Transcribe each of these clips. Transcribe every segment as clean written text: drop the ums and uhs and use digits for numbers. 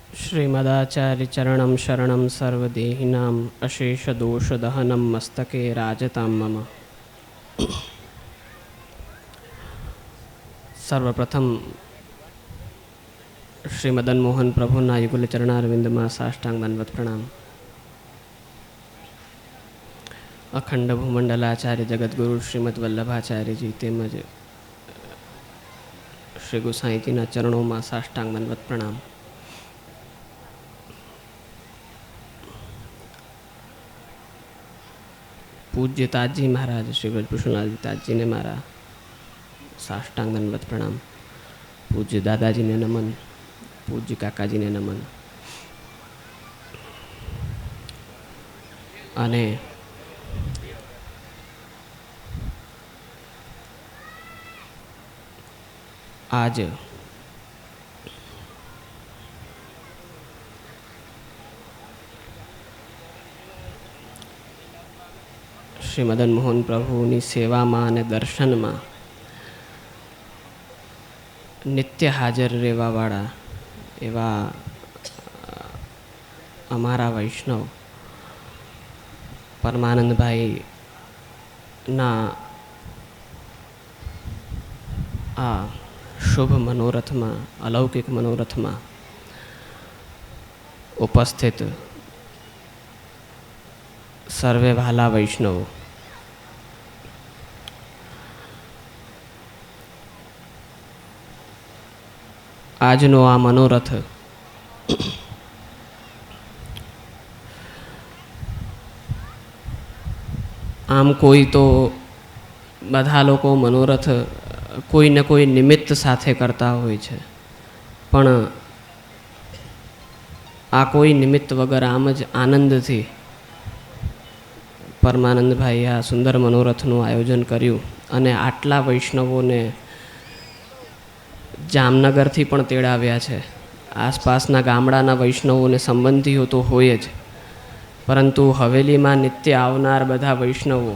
श्रीमदाचार्यचरणं शरणं सर्वदेहिनाम् अशेषदोषदहनं मस्तके राजतां मम। सर्वप्रथम श्री मदन मोहन प्रभुना युगल चरणारविंदમાં સાષ્ટાંગ દંડવત પ્રણામ। અખંડ ભૂમંડલાચાર્ય જગતગુરુ શ્રીમદ વલ્લભાચાર્યજી તેમજ શ્રી ગુસાઈજીના ચરણોમાં સાષ્ટાંગ દંડવત પ્રણામ। पूज्य ताजी महाराज श्री ब्रजभूषणलाल ताजी ने मारा साष्टांग दंडवत प्रणाम। पूज्य दादाजी ने नमन, पूज्य काकाजी ने नमन। अने आज श्री मदन मोहन प्रभुनी सेवा में ने दर्शन में नित्य हाजर रहवा वाला एवा अमारा वैष्णव परमानंद भाई ना आ शुभ मनोरथ में अलौकिक मनोरथ में उपस्थित सर्वे भाला वैष्णव આજનો આ મનોરથ આમ કોઈ તો બધા લોકો મનોરથ કોઈ ને કોઈ નિમિત્ત સાથે કરતા હોય છે, પણ આ કોઈ નિમિત્ત વગર આમ જ આનંદથી પરમાનંદભાઈ આ સુંદર મનોરથનું આયોજન કર્યું અને આટલા વૈષ્ણવોને જામનગરથી પણ તેડાવ્યા છે। આસપાસના ગામડાના વૈષ્ણવોને સંબંધીઓ તો હોય જ, પરંતુ હવેલીમાં નિત્ય આવનાર બધા વૈષ્ણવો,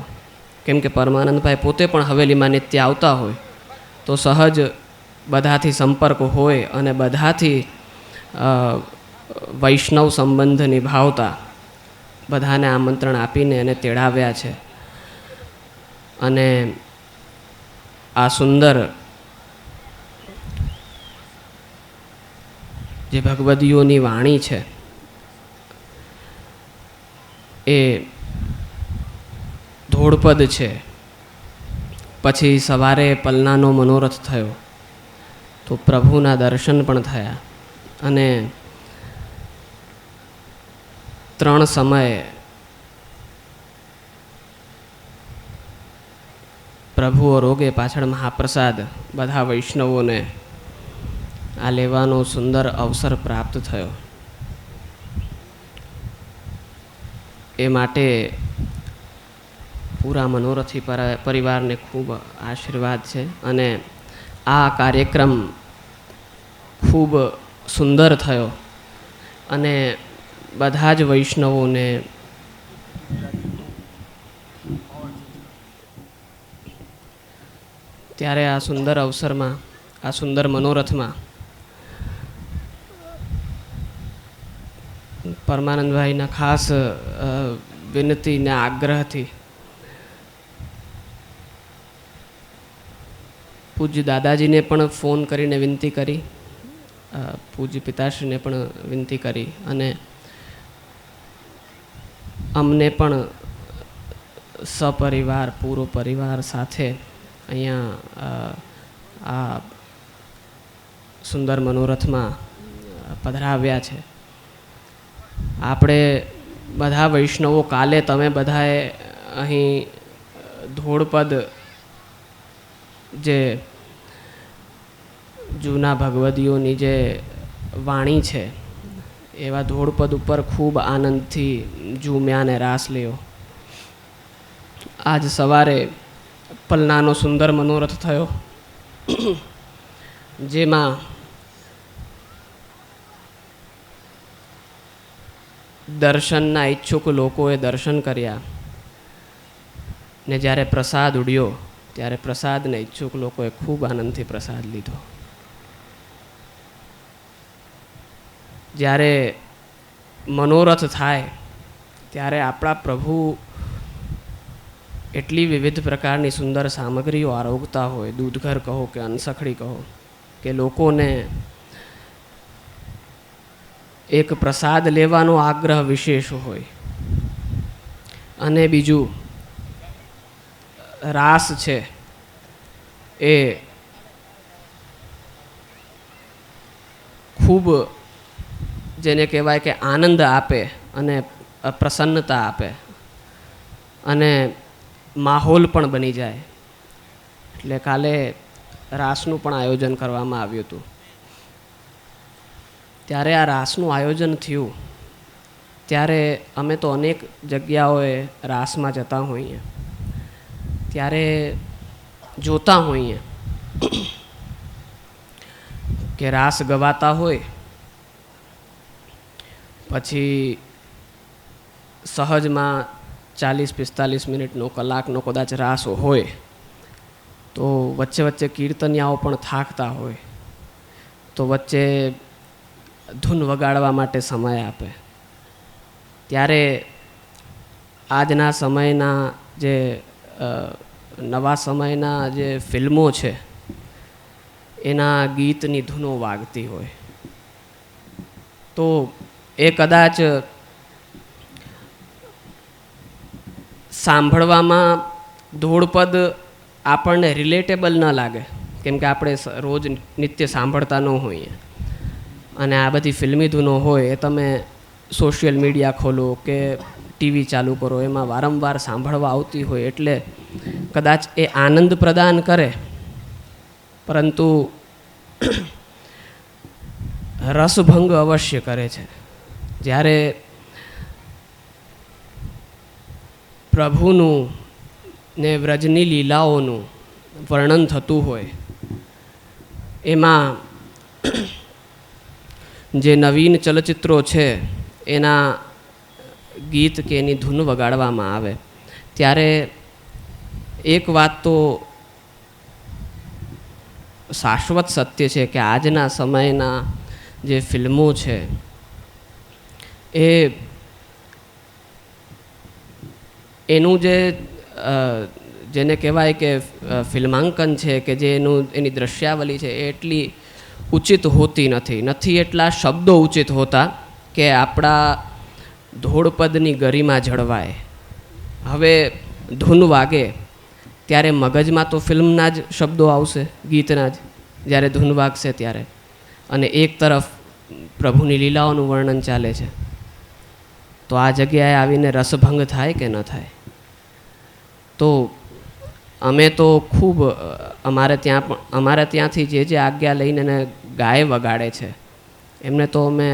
કેમ કે પરમાનંદભાઈ પોતે પણ હવેલીમાં નિત્ય આવતા હોય તો સહજ બધાથી સંપર્ક હોય અને બધાથી વૈષ્ણવ સંબંધ નિભાવતા બધાને આમંત્રણ આપીને એને તેડાવ્યા છે। અને આ સુંદર જે ભગવદીઓની વાણી છે એ ધોળપદ છે, પછી સવારે પલનાનો મનોરથ થયો તો પ્રભુના દર્શન પણ થયા અને 3 સમયે પ્રભુ રોગે પાછળ મહાપ્રસાદ બધા વૈષ્ણવોને આ લેવાનો સુંદર અવસર પ્રાપ્ત થયો। એ માટે પૂરા મનોરથી પરિવારને ખૂબ આશીર્વાદ છે અને આ કાર્યક્રમ ખૂબ સુંદર થયો અને બધા જ વૈષ્ણવોને ત્યારે આ સુંદર અવસરમાં આ સુંદર મનોરથમાં પરમાનંદભાઈના ખાસ વિનંતી ને આગ્રહથી પૂજ્ય દાદાજીને પણ ફોન કરીને વિનંતી કરી, પૂજ્ય પિતાશ્રીને પણ વિનંતી કરી અને અમને પણ સપરિવાર પૂરો પરિવાર સાથે અહીંયા આ સુંદર મનોરથમાં પધરાવ્યા છે। આપણે બધા વૈષ્ણવો કાલે તમે બધાએ અહીં ધોળપદ જે જૂના ભગવદીઓની જે વાણી છે એવા ધોળપદ ઉપર ખૂબ આનંદથી ઝૂમ્યા ને રાસ લ્યો। આજ સવારે પલનાનો સુંદર મનોરથ થયો જેમાં દર્શનના ઈચ્છુક લોકોએ દર્શન કર્યા ને જ્યારે પ્રસાદ ઉડ્યો ત્યારે પ્રસાદને ઈચ્છુક લોકોએ ખૂબ આનંદથી પ્રસાદ લીધો। જ્યારે મનોરથ થાય ત્યારે આપણા પ્રભુ એટલી વિવિધ પ્રકારની સુંદર સામગ્રીઓ આરોગતા હોય, દૂધઘર કહો કે અનસખડી કહો, કે લોકોને એક પ્રસાદ લેવાનો આગ્રહ વિશેષ હોય. અને બીજું રાસ છે એ ખૂબ જેને કહેવાય કે આનંદ આપે અને પ્રસન્નતા આપે અને માહોલ પણ બની જાય. એટલે કાલે રાસનું પણ આયોજન કરવામાં આવ્યું હતું. ત્યારે આ રાસનું આયોજન થયું ત્યારે અમે તો અનેક જગ્યાઓએ રાસમાં જતા હોઈએ, ત્યારે જોતા હોઈએ કે રાસ ગવાતા હોય પછી સહજમાં 40-45 મિનિટનો, કલાકનો કદાચ રાસ હોય તો વચ્ચે વચ્ચે કીર્તનિયાઓ પણ થાકતા હોય તો વચ્ચે ધૂન વગાડવા માટે સમય આપે. ત્યારે આજના સમયના જે નવા સમયના જે ફિલ્મો છે એના ગીતની ધૂનો વાગતી હોય તો એ કદાચ સાંભળવામાં ધોળપદ આપણને રિલેટેબલ ન લાગે, કેમ કે આપણે રોજ નિત્ય સાંભળતા ન હોઈએ. અને આ બધી ફિલ્મી ધૂનો હોય એ તમે સોશિયલ મીડિયા ખોલો કે ટીવી ચાલુ કરો, એમાં વારંવાર સાંભળવા આવતી હોય એટલે કદાચ એ આનંદ પ્રદાન કરે, પરંતુ રસભંગ અવશ્ય કરે છે. જ્યારે પ્રભુનું ને વ્રજની લીલાઓનું વર્ણન થતું હોય એમાં જે નવીન ચલચિત્રો છે એના ગીત કે એની ધૂન વગાડવામાં આવે ત્યારે એક વાત તો શાશ્વત સત્ય છે કે આજના સમયના જે ફિલ્મો છે એ એનું જેને કહેવાય કે ફિલ્માંકન છે કે જે એની દ્રશ્યાવલી છે એ એટલી ઉચિત હોતી નથી એટલા શબ્દો ઉચિત હોતા કે આપણા ધોળપદની ગરિમા જળવાય. હવે ધૂન વાગે ત્યારે મગજમાં તો ફિલ્મના જ શબ્દો આવશે, ગીતના જ, જ્યારે ધૂન વાગશે ત્યારે. અને એક તરફ પ્રભુની લીલાઓનું વર્ણન ચાલે છે તો આ જગ્યાએ આવીને રસભંગ થાય કે ન થાય. તો અમે તો ખૂબ અમારે ત્યાંથી જે આજ્ઞા લઈને ગાય વગાડે છે એમને તો અમે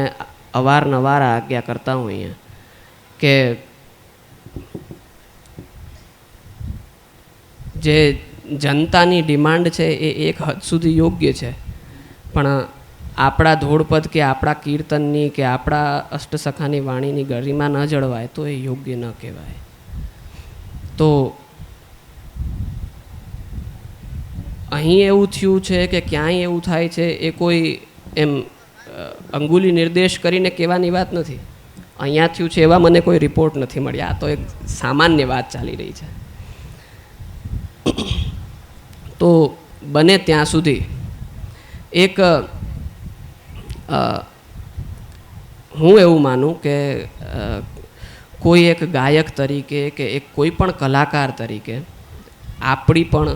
અવારનવાર આજ્ઞા કરતા હોઈએ કે જે જનતાની ડિમાન્ડ છે એ એક હદ સુધી યોગ્ય છે, પણ આપણા ધોળપદ કે આપણા કીર્તનની કે આપણા અષ્ટસખાની વાણીની ગરિમા ન જળવાય તો એ યોગ્ય ન કહેવાય. તો અહીં એવું થયું છે કે ક્યાંય એવું થાય છે એ કોઈ એમ અંગુલી નિર્દેશ કરીને કહેવાની વાત નથી. અહીંયા થયું છે એવા મને કોઈ રિપોર્ટ નથી મળ્યા. આ તો એક સામાન્ય વાત ચાલી રહી છે. તો બને ત્યાં સુધી એક હું એવું માનું કે કોઈ એક ગાયક તરીકે કે એક કોઈ પણ કલાકાર તરીકે આપણી પણ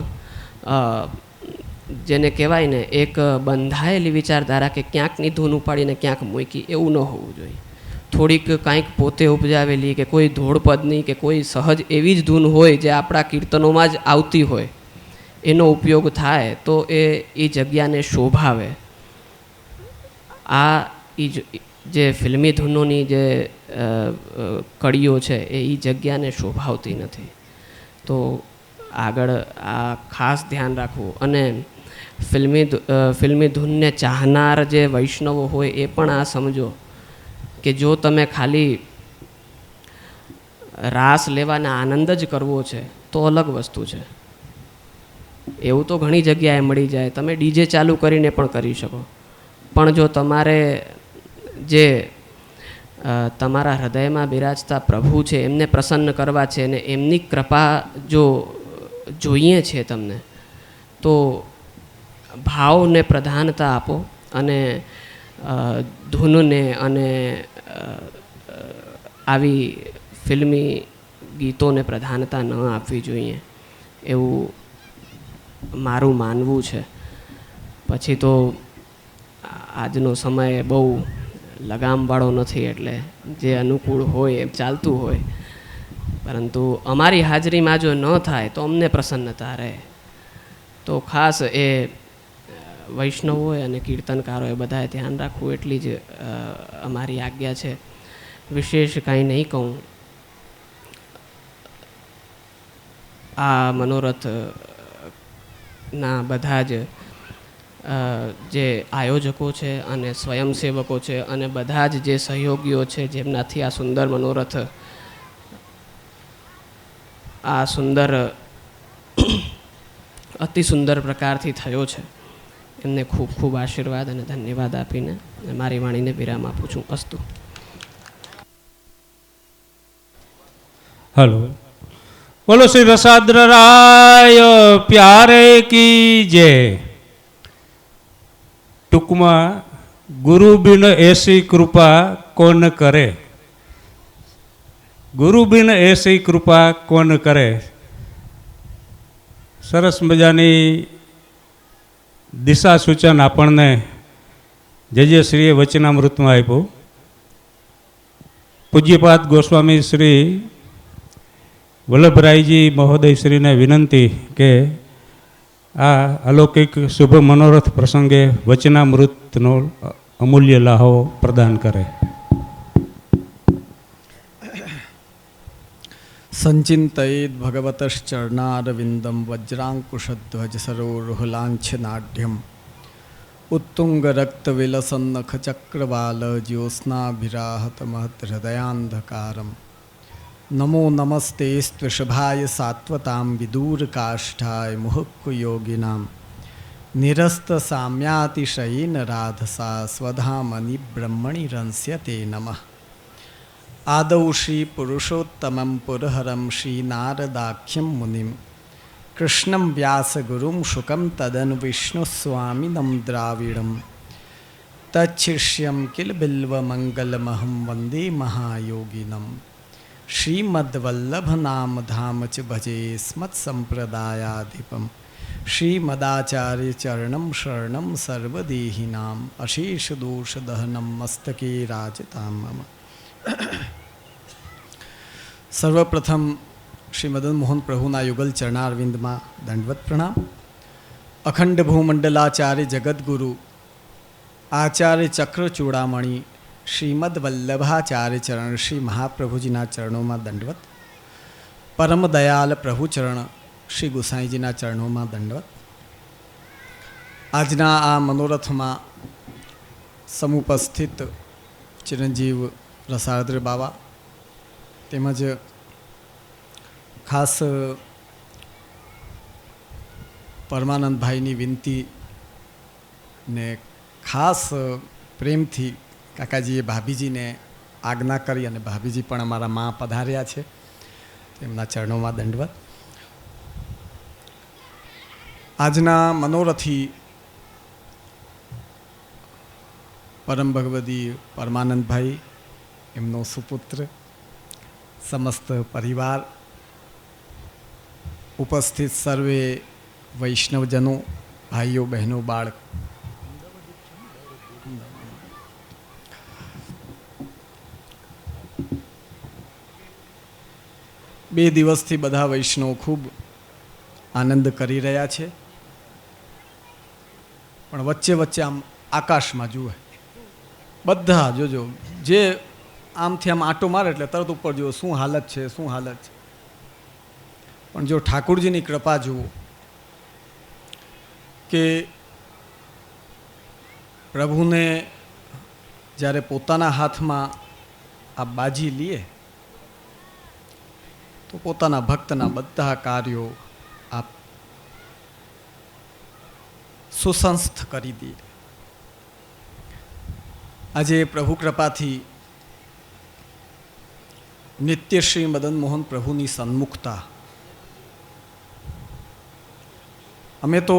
જેને કહેવાય ને એક બંધાયેલી વિચારધારા કે ક્યાંકની ધૂન ઉપાડીને ક્યાંક મૂકી એવું ન હોવું જોઈએ. થોડીક કાંઈક પોતે ઉપજાવેલી કે કોઈ ધોળપદની કે કોઈ સહજ એવી જ ધૂન હોય જે આપણા કીર્તનોમાં જ આવતી હોય એનો ઉપયોગ થાય તો એ જગ્યાને શોભાવે. આ જે ફિલ્મી ધૂનોની જે કડીઓ છે એ જગ્યાને શોભાવતી નથી. તો આગળ આ ખાસ ધ્યાન રાખવું. અને ફિલ્મી ધૂનને ચાહનાર જે વૈષ્ણવો હોય એ પણ આ સમજો કે જો તમે ખાલી રાસ લેવાના આનંદ જ કરવો છે તો અલગ વસ્તુ છે. એવું તો ઘણી જગ્યાએ મળી જાય, તમે ડીજે ચાલુ કરીને પણ કરી શકો. પણ જો તમારે જે તમારા હૃદયમાં બિરાજતા પ્રભુ છે એમને પ્રસન્ન કરવા છે અને એમની કૃપા જો જોઈએ છે તમને, તો ભાવને પ્રધાનતા આપો અને ધૂનને અને આવી ફિલ્મી ગીતોને પ્રધાનતા ન આપવી જોઈએ એવું મારું માનવું છે. પછી તો આજનો સમય બહુ લગામવાળો નથી, એટલે જે અનુકૂળ હોય એમ ચાલતું હોય, પરંતુ અમારી હાજરીમાં જો ન થાય તો અમને પ્રસન્નતા રહે. તો ખાસ એ વૈષ્ણવોએ અને કીર્તનકારોએ બધાએ ધ્યાન રાખવું એટલી જ અમારી આજ્ઞા છે. વિશેષ કાંઈ નહીં કહું. આ મનોરથના બધા જ જે આયોજકો છે અને સ્વયંસેવકો છે અને બધા જ જે સહયોગીઓ છે જેમનાથી આ સુંદર મનોરથ આ સુંદર અતિ સુંદર પ્રકારથી થયો છે, એમને ખૂબ ખૂબ આશીર્વાદ અને ધન્યવાદ આપીને મારી વાણીને વિરામ આપું છું. અસ્તુ. હલો, બોલો શ્રી રસાદ્ર રાય પ્યારે કી જય. ટૂંકમાં ગુરુ બિન એસી કૃપા કોણ કરે, ગુરુ બિન એસી કૃપા કોણ કરે. સરસ મજાની દિશા સૂચન આપણને જે શ્રીએ વચનામૃતમાં આપ્યું. પૂજ્યપાદ ગોસ્વામી શ્રી વલ્લભરાયજી મહોદય શ્રીને વિનંતી કે આ અલૌકિક શુભ મનોરથ પ્રસંગે વચનામૃતનો અમૂલ્ય લાહો પ્રદાન કરે. સંચિંતયેદ ભગવતશ્ચરણારવિંદમ વજ્રાંકુશધ્વજ સરોરુહલાંછનાઢ્યમ ઉત્તુંગરક્તવિલસન્નખચક્રવાલ જ્યોત્સ્નાભિરાહત મહત હૃદયાંધકારમ. નમો નમસ્તે સ્ત્વષભાય સાત્વતામ વિદૂરકાષ્ઠાય મુહુક્કુયોગિનામ નિરસ્ત સામ્યાતિશયીન રાધસા સ્વધામનિ બ્રહ્મણિ રંસ્યતે નમઃ. આદૌ શ્રી પુરુષોત્તમં પુરહરમ શ્રી નારદાખ્યમ મુનિમ કૃષ્ણં વ્યાસગુરું શુકં તદન વિષ્ણુસ્વામિનમ દ્રાવિડમ તચ્છિષ્યં કિલ બિલ્વમંગલમહં વંદે મહાયોગિનમ. શ્રીમદ્વલ્લભનામધામ ચ ભજે સ્મત્સંપ્રદાયાધિપમ શ્રીમદાચાર્યચરણં શરણં સર્વદેહિનામ અશેષદોષદહનં મસ્તકે રાજતામ મમ. સર્વપ્રથમ શ્રી મદન મોહન પ્રભુના યુગલ ચરણારવિંદમાં દંડવત પ્રણામ. અખંડ ભૂમંડલાચાર્ય જગદગુરુ આચાર્ય ચક્રચૂડામણી શ્રીમદ વલ્લભાચાર્ય ચરણ શ્રી મહાપ્રભુજીના ચરણોમાં દંડવત. પરમ દયાલ પ્રભુચરણ શ્રી ગુસાઈજીના ચરણોમાં દંડવત. આજના આ મનોરથમાં સમુપસ્થિત ચિરંજીવ રસાદ્ર બાવા તેમજ ખાસ પરમાનંદભાઈની વિનંતી ને ખાસ પ્રેમથી કાકાજીએ ભાભીજીને આજ્ઞા કરી અને ભાભીજી પણ અમારા મા પધાર્યા છે, તેમના ચરણોમાં દંડવત. આજના મનોરથી પરમ ભગવદી પરમાનંદભાઈ, એમનો સુપુત્ર, સમસ્ત પરિવાર, ઉપસ્થિત સર્વે વૈષ્ણવજનો, ભાઈઓ બહેનો, બાળક, બે દિવસથી બધા વૈષ્ણવ ખૂબ આનંદ કરી રહ્યા છે. પણ વચ્ચે વચ્ચે આમ આકાશમાં જુએ બધા, જોજો જે આમથી આમ આંટો મારે એટલે તરત ઉપર જુઓ શું હાલત છે, શું હાલત છે. પણ જો ઠાકુરજીની કૃપા જુઓ કે પ્રભુને જ્યારે પોતાના હાથમાં આ બાજી લે તો પોતાના ભક્તના બધા કાર્યો આપ સુસંસ્થ કરી દે. આજે પ્રભુ કૃપાથી નિત્ય શ્રી મદન મોહન પ્રભુની સન્મુખતા, અમે તો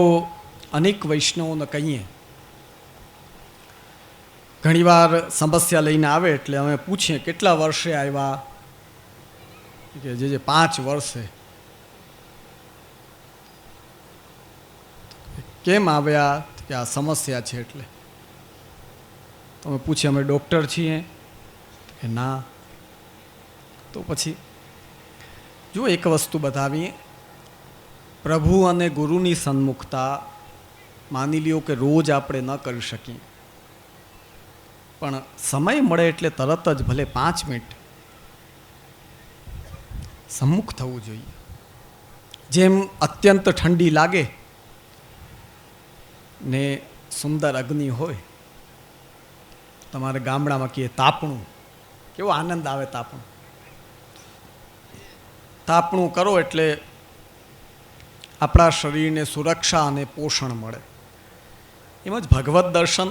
અનેક વૈષ્ણવોને કહીએ, ઘણીવાર સમસ્યા લઈને આવે એટલે અમે પૂછીએ કેટલા વર્ષે આવ્યા, કે જે 5 વર્ષે. કેમ આવ્યા? કે આ સમસ્યા છે. એટલે તમે પૂછીએ અમે ડૉક્ટર છીએ કે ના? તો પછી જો એક વસ્તુ બતાવીએ, પ્રભુ અને ગુરુની સન્મુખતા માની લ્યો કે રોજ આપણે ન કરી શકીએ, પણ સમય મળે એટલે તરત જ ભલે 5 મિનિટ સન્મુખ થવું જોઈએ. જેમ અત્યંત ઠંડી લાગે ને સુંદર અગ્નિ હોય, તમારે ગામડામાં કહીએ તાપણું, કેવો આનંદ આવે તાપણું કરો એટલે આપણા શરીરને સુરક્ષા અને પોષણ મળે. એમ જ ભગવત દર્શન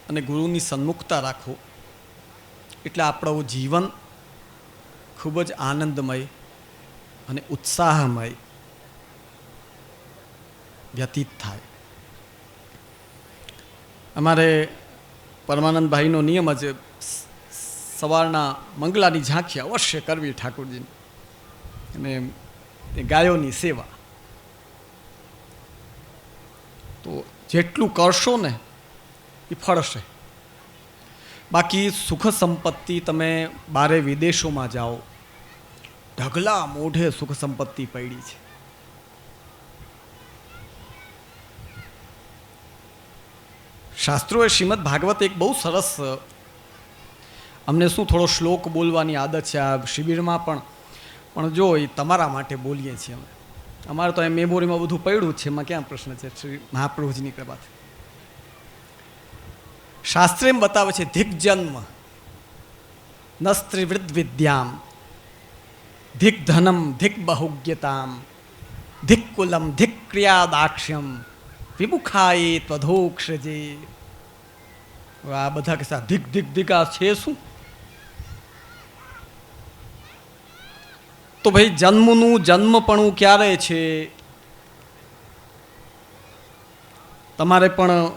અને ગુરુની સન્મુખતા રાખો એટલે આપણું જીવન ખૂબ જ આનંદમય અને ઉત્સાહમય વ્યતીત થાય. અમારે પરમાનંદભાઈનો નિયમ જ સવારના મંગલાની ઝાંખી અવશ્ય કરવી ઠાકોરજીની, અને ગાયોની સેવા. તો જેટલું કરશો ને એ ફળશે. બાકી સુખ સંપત્તિ, તમે બારે વિદેશોમાં જાઓ, ઢગલા મોઢે સુખ સંપત્તિ પડી છે. શાસ્ત્રોએ શ્રીમદ ભાગવત એક બહુ સરસ, અમને શું થોડો શ્લોક બોલવાની આદત છે આ શિબિરમાં, પણ જો એ તમારા માટે બોલીએ છીએ અમે. અમારે તો એ મેમોરીમાં બધું પડ્યું છે, એમાં ક્યાં પ્રશ્ન છે? શ્રી મહાપ્રભુજીની કૃપાથી શાસ્ત્ર એમ બતાવે છે, ધિક જન્મ ન સ્ત્રીવૃદ્ધ વિદ્યામ, ધિક ધનમ ધિક બહુગ્યતામ, ધિક કુલમ ધિક ક્રિયાદાક્ષ્યમ, વિમુખાય ત્વધોક્ષજે. આ બધા કે ધિક ધિક ધિક આ છે શું? તો ભાઈ જન્મનું જન્મપણું ક્યારે છે? તમારે પણ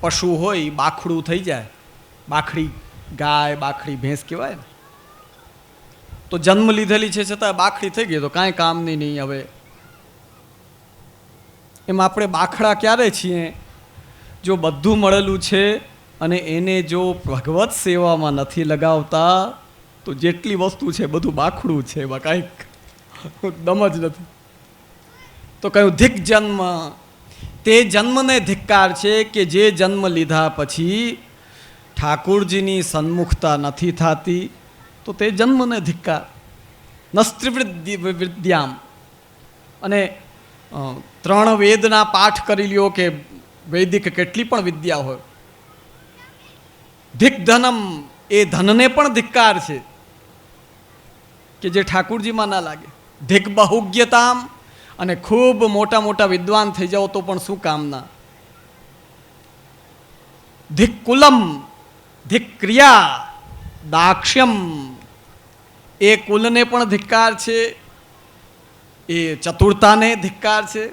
પશુ હોય, બાખડું થઈ જાય, બાખડી ગાય, બાખડી ભેંસ કહેવાય ને, તો જન્મ લીધેલી છે છતાં બાખડી થઈ ગઈ તો કાંઈ કામની નહીં. હવે એમ આપણે બાખડા ક્યારે છીએ? જો બધું મળેલું છે અને એને જો ભગવત સેવામાં નથી લગાવતા તો જેટલી વસ્તુ છે બધું બાખડું છે, એમાં કાંઈક દમ જ નથી. તો કયું ધિક જન્મ, તે જન્મને ધિક્કાર છે કે જે જન્મ લીધા પછી ઠાકોરજીની સન્મુખતા નથી થતી, તો તે જન્મને ધિક્કાર. નસ્ત્રિવૃદ્યામ, અને 3 વેદના પાઠ કરી લ્યો કે વૈદિક કેટલી પણ વિદ્યા હોય. ધિક ધનમ, એ ધનને પણ ધિક્કાર છે કે જે ઠાકુરજીમાં ના લાગે. ધિક બહુગ્યતામ, અને ખૂબ મોટા મોટા વિદ્વાન થઈ જાઓ તો પણ શું કામના. ધિક કુલમ ધિક ક્રિયા દાક્ષ્યમ, એ કુલને પણ ધિક્કાર છે, એ ચતુરતાને ધિક્કાર છે,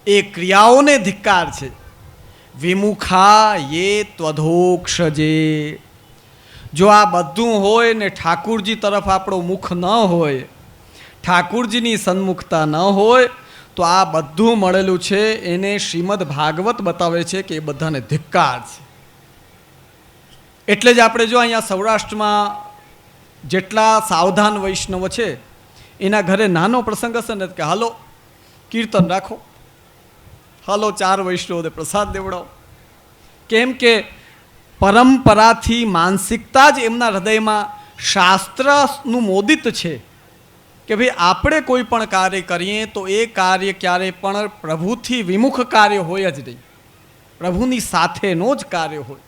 એ ક્રિયાઓને ધિક્કાર છે. વિમુખા યે ત્વધોક્ષજે, જો આ બધું હોય ને ઠાકુરજી તરફ આપણો મુખ ન હોય, ઠાકુરજીની સન્મુખતા ન હોય, તો આ બધું મળેલું છે એને શ્રીમદ ભાગવત બતાવે છે કે એ બધાને ધિક્કાર છે. એટલે જ આપણે જો અહીંયા સૌરાષ્ટ્રમાં જેટલા સાવધાન વૈષ્ણવ છે એના ઘરે નાનો પ્રસંગ હશે ને કે હાલો કીર્તન રાખો, હાલો 4 વૈષ્ણવને પ્રસાદ દેવડાવો. કેમ કે પરંપરાથી માનસિકતા જ એમના હૃદયમાં શાસ્ત્રનું મોદિત છે કે ભાઈ આપણે કોઈ પણ કાર્ય કરીએ તો એ કાર્ય ક્યારે પણ પ્રભુથી વિમુખ કાર્ય હોય જ નહીં, પ્રભુની સાથેનો જ કાર્ય હોય.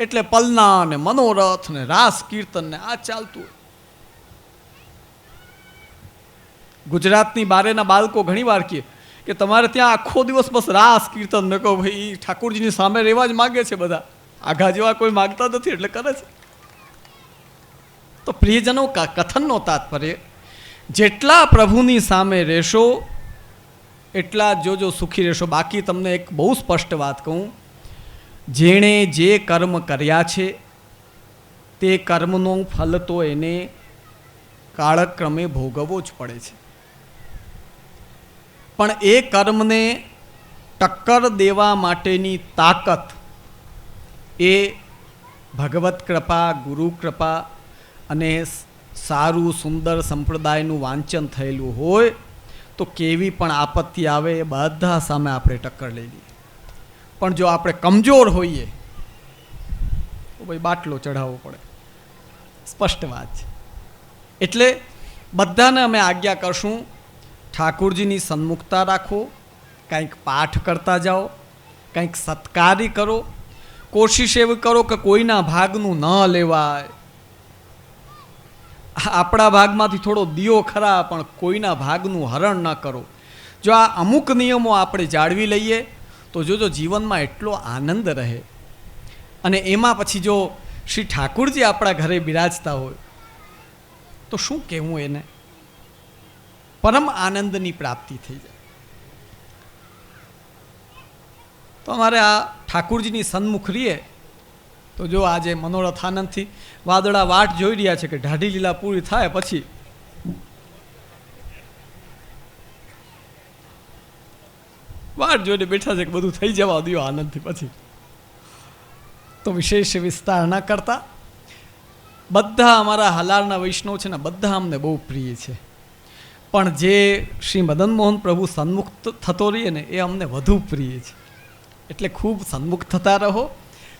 એટલે પલના ને મનોરથ ને રાસ કીર્તન ને આ ચાલતું હોય. ગુજરાતની બારેના બાળકો ઘણી વાર કહે કે તમારે ત્યાં આખો દિવસ બસ રાસ કીર્તન, મેં કહો ભાઈ ઠાકોરજીની સામે રહેવા જ માગે છે બધા, આઘા જેવા કોઈ માગતા નથી એટલે કરે છે. તો પ્રિયજનો, કથનનો તાત્પર્ય, જેટલા પ્રભુની સામે રહેશો એટલા જોજો સુખી રહેશો. બાકી તમને એક બહુ સ્પષ્ટ વાત કહું, જેણે જે કર્મ કર્યા છે તે કર્મનો ફલ તો એને કાળક્રમે ભોગવવો જ પડે છે. પણ એ કર્મને ટક્કર દેવા માટેની તાકાત એ ભગવત કૃપા, ગુરુ કૃપા અને સારું સુંદર સંપ્રદાયનું વાંચન થયેલું હોય તો કેવી પણ આપત્તિ આવે એ બધા સામે આપણે ટક્કર લઈ લઈએ. પણ જો આપણે કમજોર હોઈએ તો ભાઈ બાટલો ચઢાવવો પડે. સ્પષ્ટ વાત છે. એટલે બધાને અમે આજ્ઞા કરશું, ઠાકોરજીની સન્મુખતા રાખો, કંઈક પાઠ કરતા જાઓ, કંઈક સત્કારી કરો, કોશિશ એવી કરો કે કોઈના ભાગનું ન લેવાય. આપણા ભાગમાંથી થોડો દિયો ખરા, પણ કોઈના ભાગનું હરણ ન કરો. જો આ અમુક નિયમો આપણે જાળવી લઈએ તો જોજો જીવનમાં એટલો આનંદ રહે. અને એમાં પછી જો શ્રી ઠાકોરજી આપણા ઘરે બિરાજતા હોય તો શું કહેવું એને, પરમ આનંદની પ્રાપ્તિ થઈ જાય. તો અમારે આ ઠાકોરજીની સન્મુખ રહીએ તો જો આજે મનોરથ આનંદથી વાદળા વાટ જોઈ રહ્યા છે કે ઢાઢી લીલા પૂરી થાય પછી વાટ જોઈને બેઠા છે કે બધું થઈ જવા દો આનંદથી. પછી તો વિશેષ વિસ્તાર ન કરતા, બધા અમારા હલારના વૈષ્ણવ છે ને બધા અમને બહુ પ્રિય છે. પણ જે શ્રી મદન મોહન પ્રભુ સન્મુખ થતો રહીએ ને એ અમને વધુ પ્રિય છે. એટલે ખૂબ સન્મુખ થતા રહો,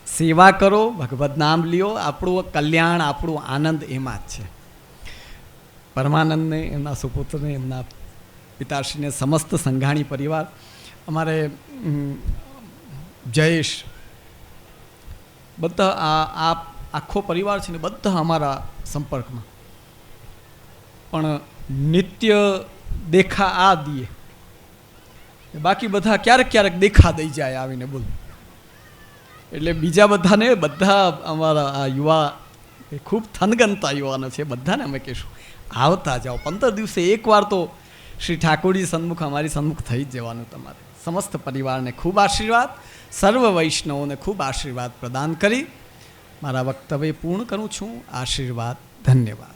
સેવા કરો, ભગવદ નામ લ્યો. આપણું કલ્યાણ, આપણું આનંદ એમાં જ છે. પરમાનંદને, એમના સુપુત્રને, એમના પિતાશ્રીને, સમસ્ત સંઘાણી પરિવાર, અમારે જયેશ, બધા આ આખો પરિવાર છે ને બધા અમારા સંપર્કમાં. પણ નિત્ય દેખા આ દીએ, બાકી બધા ક્યારેક ક્યારેક દેખા દઈ જાય આવીને બોલ. એટલે બીજા બધાને, બધા અમારા આ યુવા એ ખૂબ થનગનતા યુવાનો છે, બધાને અમે કહીશું આવતા જાઓ. 15 દિવસે એકવાર તો શ્રી ઠાકોરજી સન્મુખ, અમારી સન્મુખ થઈ જ જવાનું. તમારે સમસ્ત પરિવારને ખૂબ આશીર્વાદ, સર્વ વૈષ્ણવોને ખૂબ આશીર્વાદ પ્રદાન કરી મારા વક્તવ્ય પૂર્ણ કરું છું. આશીર્વાદ. ધન્યવાદ.